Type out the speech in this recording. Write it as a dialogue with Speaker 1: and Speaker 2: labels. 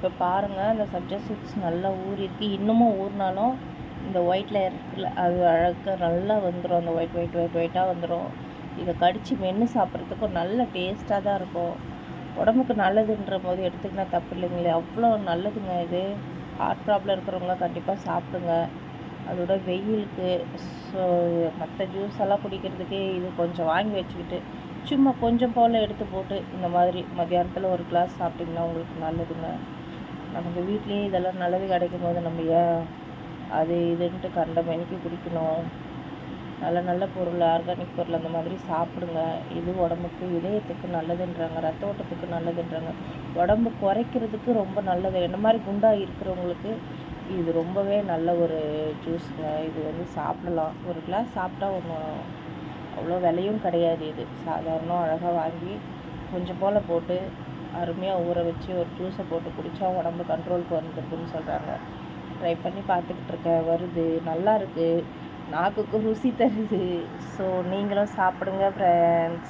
Speaker 1: இப்போ பாருங்கள், அந்த சப்ஜா சீட்ஸ் நல்லா ஊறிருக்கு. இன்னமும் ஊறினாலும் இந்த ஒயிட்டில் இருக்குல்ல, அது அழகாக நல்லா வந்துடும். அந்த ஒயிட்டாக வந்துடும். இதை கடித்து மென்று சாப்பிட்றதுக்கு ஒரு நல்ல டேஸ்ட்டாக தான் இருக்கும். உடம்புக்கு நல்லதுன்ற போது எடுத்துக்கினா தப்பு இல்லைங்களே, அவ்வளோ நல்லதுங்க இது. ஹார்ட் ப்ராப்ளம் இருக்கிறவங்க கண்டிப்பாக சாப்பிடுங்க. அதோட வெயிலுக்கு ஸோ மற்ற ஜூஸ் எல்லாம் குடிக்கிறதுக்கே இது கொஞ்சம் வாங்கி வச்சுக்கிட்டு சும்மா கொஞ்சம் போல் எடுத்து போட்டு இந்த மாதிரி மத்தியானத்தில் ஒரு கிளாஸ் சாப்பிட்டிங்கன்னா உங்களுக்கு நல்லதுங்க. நமக்கு வீட்லேயே இதெல்லாம் நல்லது கிடைக்கும் போது நம்ம ஏன் அது இதுன்ட்டு கண்ட மெனிக்கு குடிக்கணும்? நல்ல நல்ல பொருள், ஆர்கானிக் பொருள் அந்த மாதிரி சாப்பிடுங்க. இது உடம்புக்கு இதயத்துக்கு நல்லதுன்றாங்க, ரத்த ஓட்டத்துக்கு நல்லதுன்றாங்க, உடம்பு குறைக்கிறதுக்கு ரொம்ப நல்லது. என்ன மாதிரி குண்டாக இருக்கிறவங்களுக்கு இது ரொம்பவே நல்ல ஒரு ஜூஸுங்க. இது வந்து சாப்பிடலாம். ஒரு கிளாஸ் சாப்பிட்டா ஒன்றும் அவ்வளோ விலையும் கிடையாது. இது சாதாரண அழகாக வாங்கி கொஞ்சம் போல் போட்டு அருமையாக ஊற வச்சு ஒரு ஜூஸை போட்டு குடித்தா உடம்பு கண்ட்ரோலுக்கு வந்துருக்குன்னு சொல்கிறாங்க. ட்ரை பண்ணி பார்த்துக்கிட்டு இருக்கேன், வருது, நல்லா இருக்குது, நாக்குக்கு ருசி தருது. ஸோ நீங்களும் சாப்பிடுங்க ஃப்ரெண்ட்ஸ்.